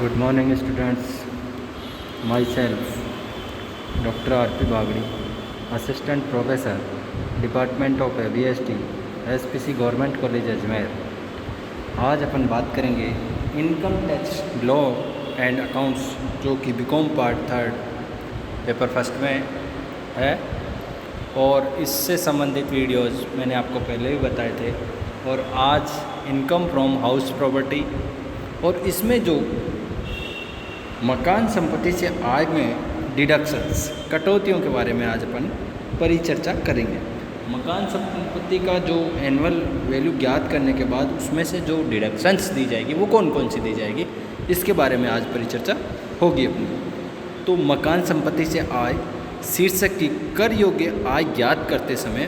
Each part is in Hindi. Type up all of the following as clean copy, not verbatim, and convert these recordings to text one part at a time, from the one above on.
Good morning students. Myself Dr. R.P. Bagdi, Assistant Professor, Department of ABST, SPC Government College Ajmer. आज अपन बात करेंगे income tax law and accounts, जो कि बीकॉम पार्ट 3 पेपर फर्स्ट में है। और इससे संबंधित वीडियोस मैंने आपको पहले भी बताए थे। और आज इनकम फ्रॉम हाउस प्रॉपर्टी और इसमें जो मकान संपत्ति से आय में डिडक्शंस, कटौतियों के बारे में आज अपन परिचर्चा करेंगे। मकान संपत्ति का जो एनुअल वैल्यू ज्ञात करने के बाद उसमें से जो डिडक्शंस दी जाएगी वो कौन कौन सी दी जाएगी, इसके बारे में आज परिचर्चा होगी अपनी। तो मकान संपत्ति से आय शीर्षक की कर योग्य आय ज्ञात करते समय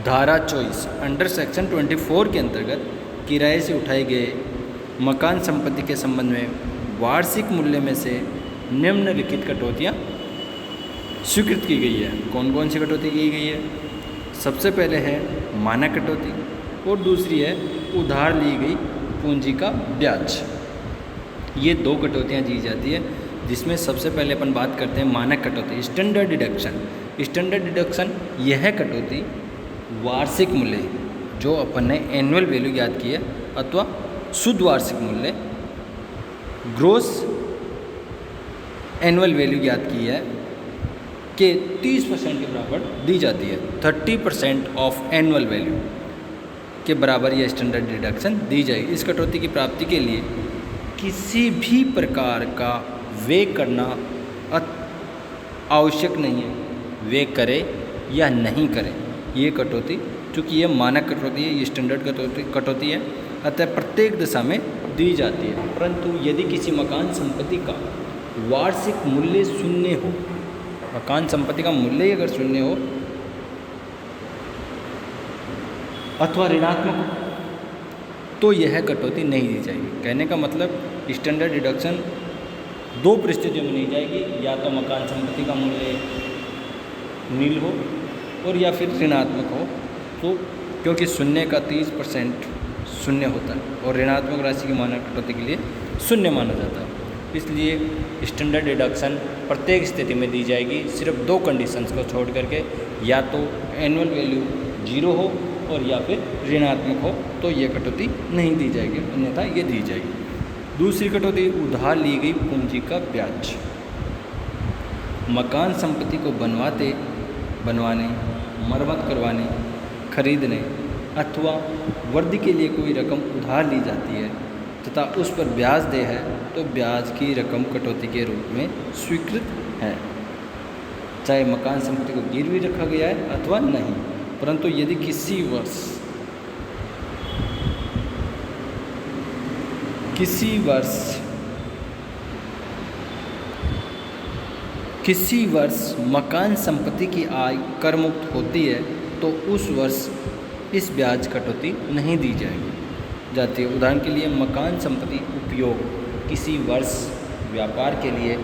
धारा 24 अंडर सेक्शन 24 के अंतर्गत किराए से उठाए गए मकान संपत्ति के संबंध में वार्षिक मूल्य में से निम्नलिखित कटौतियाँ स्वीकृत की गई है। कौन कौन सी कटौती की गई है? सबसे पहले है मानक कटौती और दूसरी है उधार ली गई पूंजी का ब्याज। ये दो कटौतियाँ दी जाती है, जिसमें सबसे पहले अपन बात करते हैं मानक कटौती, स्टैंडर्ड डिडक्शन। स्टैंडर्ड डिडक्शन यह कटौती वार्षिक मूल्य जो अपन ने एनुअल वैल्यू ज्ञात की है अथवा शुद्ध वार्षिक मूल्य ग्रोस एनुअल वैल्यू ज्ञात की है के 30% के बराबर दी जाती है। 30% ऑफ एनुअल वैल्यू के बराबर यह स्टैंडर्ड डिडक्शन दी जाएगी। इस कटौती की प्राप्ति के लिए किसी भी प्रकार का व्यय करना आवश्यक नहीं है। व्यय करे या नहीं करे, ये कटौती, चूँकि ये मानक कटौती है, ये स्टैंडर्ड कटौती है, अतः प्रत्येक दशा में दी जाती है। परंतु यदि किसी मकान संपत्ति का वार्षिक मूल्य शून्य हो, मकान संपत्ति का मूल्य अगर शून्य हो अथवा ऋणात्मक हो, तो यह कटौती नहीं दी जाएगी। कहने का मतलब स्टैंडर्ड डिडक्शन दो परिस्थितियों में नहीं जाएगी, या तो मकान संपत्ति का मूल्य नील हो और या फिर ऋणात्मक हो। तो क्योंकि शून्य का 30% शून्य होता है और ऋणात्मक राशि की मानक कटौती के लिए शून्य माना जाता है, इसलिए स्टैंडर्ड डिडक्शन प्रत्येक स्थिति में दी जाएगी, सिर्फ दो कंडीशंस को छोड़ करके, या तो एनुअल वैल्यू 0 हो और या फिर ऋणात्मक हो, तो ये कटौती नहीं दी जाएगी, अन्यथा ये दी जाएगी। दूसरी कटौती उधार ली गई पूंजी का ब्याज। मकान संपत्ति को बनवाने, मरम्मत करवाने, खरीदने अथवा वृद्धि के लिए कोई रकम उधार ली जाती है तथा उस पर ब्याज दे है, तो ब्याज की रकम कटौती के रूप में स्वीकृत है, चाहे मकान संपत्ति को गिरवी रखा गया है अथवा नहीं। परंतु यदि किसी वर्ष मकान संपत्ति की आय कर मुक्त होती है, तो उस वर्ष इस ब्याज कटौती नहीं दी जाती है। उदाहरण के लिए मकान संपत्ति उपयोग किसी वर्ष व्यापार के लिए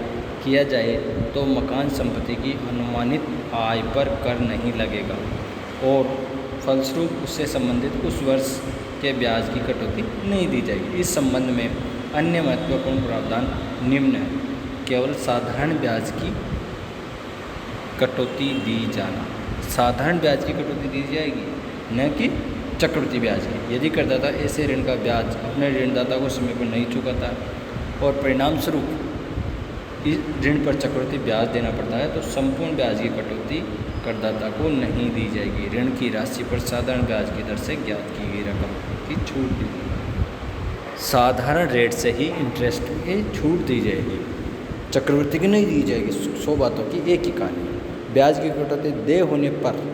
किया जाए तो मकान संपत्ति की अनुमानित आय पर कर नहीं लगेगा और फलस्वरूप उससे संबंधित उस वर्ष के ब्याज की कटौती नहीं दी जाएगी। इस संबंध में अन्य महत्वपूर्ण प्रावधान निम्न है। केवल साधारण ब्याज की कटौती दी जाना, साधारण ब्याज की कटौती दी जाएगी, न कि चक्रवृद्धि ब्याज की। यदि करदाता ऐसे ऋण का ब्याज अपने ऋणदाता को समय पर नहीं चुकाता और परिणाम स्वरूप इस ऋण पर चक्रवृद्धि ब्याज देना पड़ता है, तो संपूर्ण ब्याज की कटौती करदाता को नहीं दी जाएगी। ऋण की राशि पर साधारण ब्याज की दर से ज्ञात की गई रकम की छूट दी जाएगी। साधारण रेट से ही इंटरेस्ट की छूट दी जाएगी, चक्रवृद्धि की नहीं दी जाएगी। 100 बातों की एक ही कहानी। ब्याज की कटौती देय होने पर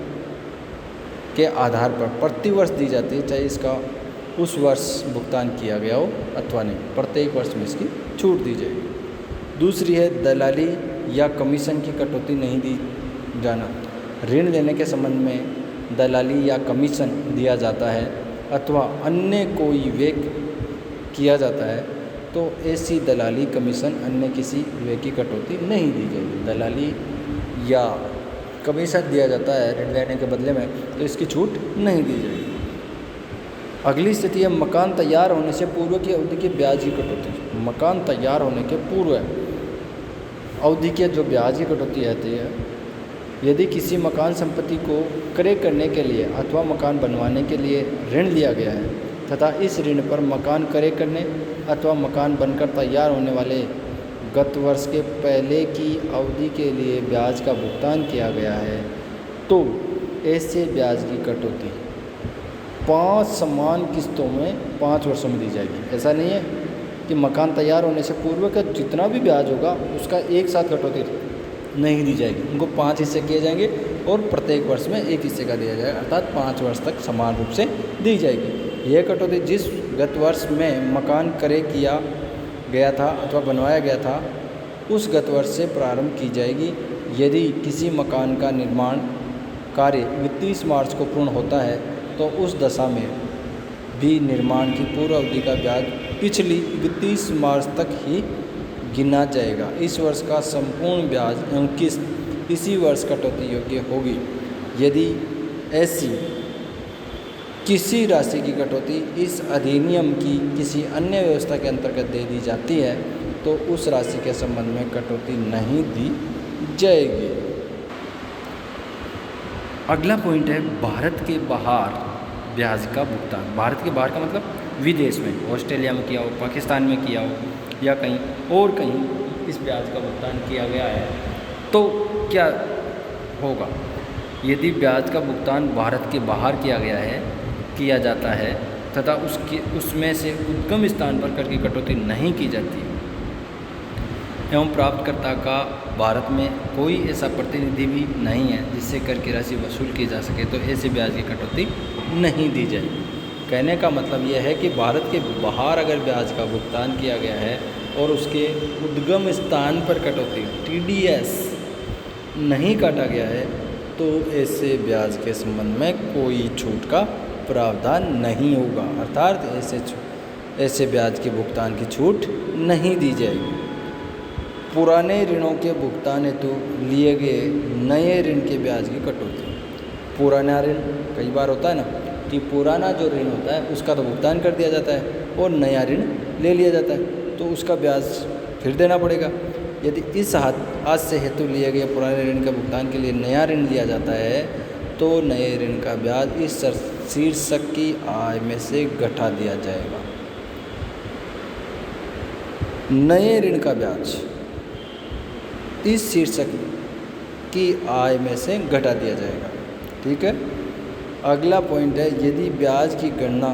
के आधार पर प्रति वर्ष दी जाती है, चाहे इसका उस वर्ष भुगतान किया गया हो अथवा नहीं, प्रत्येक वर्ष में इसकी छूट दी जाएगी। दूसरी है दलाली या कमीशन की कटौती नहीं दी जाना। ऋण लेने के संबंध में दलाली या कमीशन दिया जाता है अथवा अन्य कोई व्यय किया जाता है, तो ऐसी दलाली, कमीशन, अन्य किसी व्यय की कटौती नहीं दी जाएगी। दलाली या कमीशन दिया जाता है ऋण लेने के बदले में, तो इसकी छूट नहीं दी जाएगी। अगली स्थिति है मकान तैयार होने से पूर्व की अवधि के ब्याज की कटौती। मकान तैयार होने के पूर्व अवधि के जो ब्याज की कटौती रहती है, यदि किसी मकान संपत्ति को क्रय करने के लिए अथवा मकान बनवाने के लिए ऋण लिया गया है तथा इस ऋण पर मकान क्रय करने अथवा मकान बनकर तैयार होने वाले गत वर्ष के पहले की अवधि के लिए ब्याज का भुगतान किया गया है, तो ऐसे ब्याज की कटौती 5 समान किस्तों में 5 वर्षों में दी जाएगी। ऐसा नहीं है कि मकान तैयार होने से पूर्व का जितना भी ब्याज होगा उसका एक साथ कटौती नहीं दी जाएगी। उनको 5 हिस्से किए जाएंगे और प्रत्येक वर्ष में एक हिस्से का दिया जाएगा, अर्थात 5 वर्ष तक समान रूप से दी जाएगी। यह कटौती जिस गत वर्ष में मकान क्रय किया गया था अथवा बनवाया गया था उस गत वर्ष से प्रारंभ की जाएगी। यदि किसी मकान का निर्माण कार्य 31 मार्च को पूर्ण होता है तो उस दशा में भी निर्माण की पूर्व अवधि का ब्याज पिछली 31 मार्च तक ही गिना जाएगा। इस वर्ष का संपूर्ण ब्याज एवं किस्त इसी वर्ष कटौती योग्य होगी। यदि ऐसी किसी राशि की कटौती इस अधिनियम की किसी अन्य व्यवस्था के अंतर्गत दे दी जाती है तो उस राशि के संबंध में कटौती नहीं दी जाएगी। अगला पॉइंट है भारत के बाहर ब्याज का भुगतान। भारत के बाहर का मतलब विदेश में, ऑस्ट्रेलिया में किया हो, पाकिस्तान में किया हो या कहीं और कहीं इस ब्याज का भुगतान किया गया है तो क्या होगा। यदि ब्याज का भुगतान भारत के बाहर किया जाता है तथा उसमें से उद्गम स्थान पर कर की कटौती नहीं की जाती एवं प्राप्तकर्ता का भारत में कोई ऐसा प्रतिनिधि भी नहीं है जिससे कर की राशि वसूल की जा सके तो ऐसे ब्याज की कटौती नहीं दी जाएगी। कहने का मतलब यह है कि भारत के बाहर अगर ब्याज का भुगतान किया गया है और उसके उद्गम स्थान पर कटौती TDS नहीं काटा गया है तो ऐसे ब्याज के संबंध में कोई छूट का प्रावधान नहीं होगा, अर्थात ऐसे ब्याज के भुगतान की छूट नहीं दी जाएगी। पुराने ऋणों के भुगतान हेतु लिए गए नए ऋण के ब्याज की कटौती। पुराना ऋण कई बार होता है ना कि पुराना जो ऋण होता है उसका तो भुगतान कर दिया जाता है और नया ऋण ले लिया जाता है तो उसका ब्याज फिर देना पड़ेगा। यदि इस आज से हेतु लिए गए पुराने ऋण के भुगतान के लिए नया ऋण लिया जाता है तो नए ऋण का ब्याज इस शीर्षक की आय में से घटा दिया जाएगा। नए ऋण का ब्याज इस शीर्षक की आय में से घटा दिया जाएगा। ठीक है। अगला पॉइंट है यदि ब्याज की गणना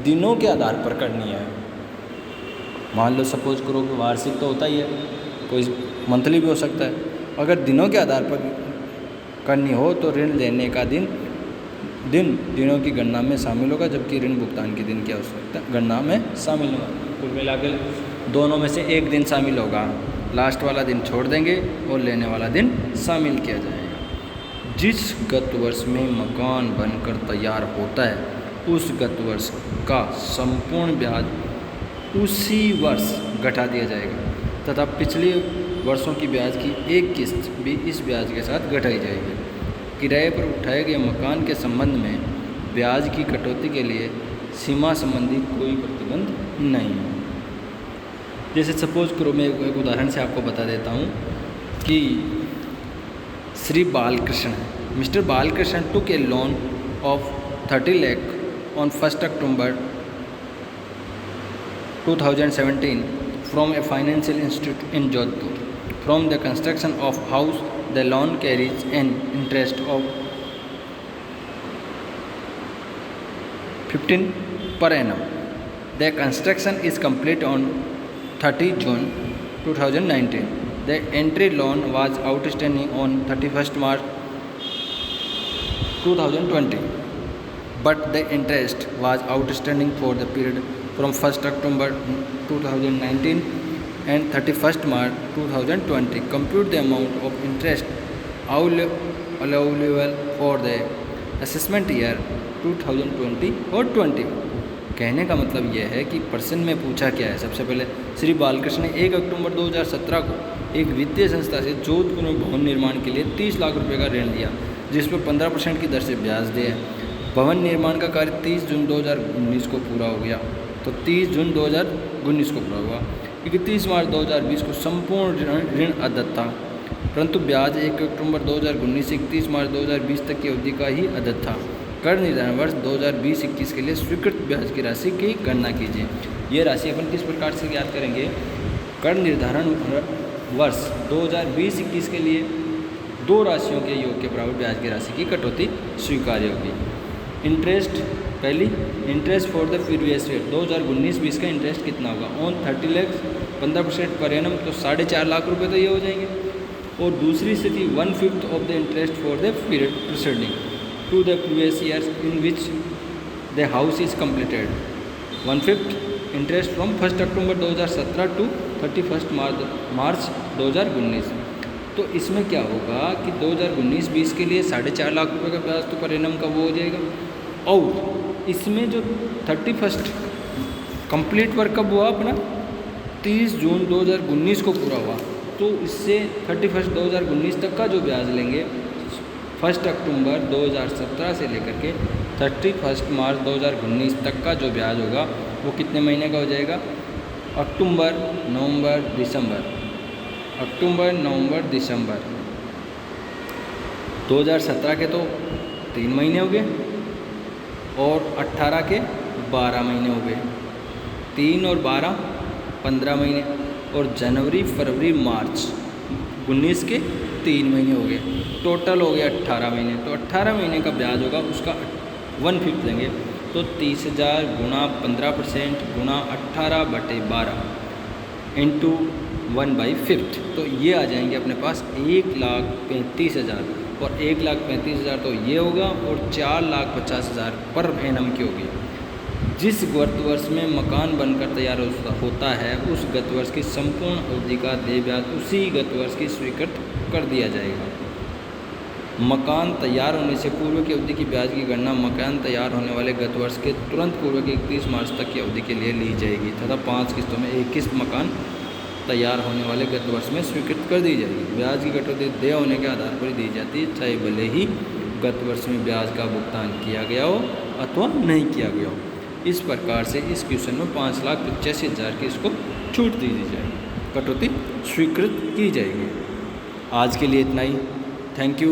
दिनों के आधार पर करनी है। मान लो सपोज करो कि वार्षिक तो होता ही है, कोई मंथली भी हो सकता है। अगर दिनों के आधार पर करनी हो तो ऋण लेने का दिन दिनों की गणना में शामिल होगा, जबकि ऋण भुगतान के दिन की आवश्यकता गणना में शामिल होगा। कुल मिलाकर दोनों में से एक दिन शामिल होगा, लास्ट वाला दिन छोड़ देंगे और लेने वाला दिन शामिल किया जाएगा। जिस गत वर्ष में मकान बनकर तैयार होता है उस गत वर्ष का संपूर्ण ब्याज उसी वर्ष घटा दिया जाएगा तथा पिछले वर्षों की ब्याज की एक किस्त भी इस ब्याज के साथ घटाई जाएगी। किराए पर उठाए गए मकान के संबंध में ब्याज की कटौती के लिए सीमा संबंधी कोई प्रतिबंध नहीं है। जैसे सपोज करो, मैं एक उदाहरण से आपको बता देता हूँ कि Shri Balkrishna, mister Balkrishna took A loan of 30 lakh on 1 October 2017 from a financial institute in Jodhpur. From the construction of house, the loan carries an interest of 15 per annum. The construction is complete on 30 June 2019. The entry loan was outstanding on 31st March 2020, but the interest was outstanding for the period from 1st October 2019 and 31st March 2020. Compute the amount of interest allowable for the assessment year 2020 और 21। कहने का मतलब यह है कि प्रश्न में पूछा क्या है। सबसे पहले श्री बालकृष्ण ने 1 अक्टूबर 2017 को एक वित्तीय संस्था से जोधपुर में भवन निर्माण के लिए 30 लाख रुपए का ऋण लिया, जिस पर 15% की दर से ब्याज दिया। भवन निर्माण का कार्य 30 जून 2019 को पूरा हो गया, तो 30 जून 2019 को पूरा हुआ। 31 मार्च 2020 को संपूर्ण ऋण अदत्त था, परंतु ब्याज 1 अक्टूबर 2019 से 31 मार्च 2020 तक की अवधि का ही अदत्त था। कर निर्धारण वर्ष 2020-21 के लिए स्वीकृत ब्याज की राशि की गणना कीजिए। ये राशि अपन किस प्रकार से ज्ञात करेंगे? कर निर्धारण वर्ष 2020-21 के लिए दो राशियों के योग के बराबर ब्याज की राशि की कटौती स्वीकार्य होगी। इंटरेस्ट, पहली interest for the previous year 2019-20 का इंटरेस्ट कितना होगा? ऑन 30 लाख 15% पर एनम, तो 4.5 लाख रुपये तो ये हो जाएंगे। और दूसरी स्थिति 1/5 of the interest for the period preceding to the previous years in which the house is completed. 1/5 interest from 1 October 2017 to 31 March 2019। तो इसमें क्या होगा कि 2019-20 के लिए 4.5 लाख रुपए का ब्याज तो पर एनम का वो हो जाएगा, और इसमें जो 31 कंप्लीट वर्क कब हुआ अपना? 30 जून 2019 को पूरा हुआ, तो इससे 31 2019 तक का जो ब्याज लेंगे 1 अक्टूबर 2017 से लेकर के 31 मार्च 2019 तक का जो ब्याज होगा वो कितने महीने का हो जाएगा? अक्टूबर, नवंबर, दिसंबर। अक्टूबर, नवंबर, दिसंबर 2017 के तो 3 महीने हो गए और 18 के 12 महीने हो गए। 3 और 12 15 महीने, और जनवरी, फरवरी, मार्च 19 के 3 महीने हो गए, टोटल हो गया 18 महीने। तो 18 महीने का ब्याज होगा उसका 1/5 लेंगे, तो 30,000 गुणा 15% गुणा 18/12 इंटू 1/5, तो ये आ जाएंगे अपने पास 1,35,000, और 1,35,000 तो ये होगा, और 4,50,000 पर एनम की होगी। जिस गत वर्ष में मकान बनकर तैयार होता है उस गत वर्ष की संपूर्ण अवधि का देय ब्याज उसी गत वर्ष की स्वीकृत कर दिया जाएगा। मकान तैयार होने से पूर्व की अवधि की ब्याज की गणना मकान तैयार होने वाले गत वर्ष के तुरंत पूर्व की 31 मार्च तक की अवधि के लिए ली जाएगी तथा 5 किस्तों में एक किस्त मकान तैयार होने वाले गत वर्ष में स्वीकृत कर दी जाएगी। ब्याज की कटौती देय होने के आधार पर दी जाती है, चाहे भले ही गत वर्ष में ब्याज का भुगतान किया गया हो अथवा नहीं किया गया हो। इस प्रकार से इस क्वेश्चन में 5,85,000 की इसको छूट दी जाएगी, कटौती स्वीकृत की जाएगी। आज के लिए इतना ही। Thank you.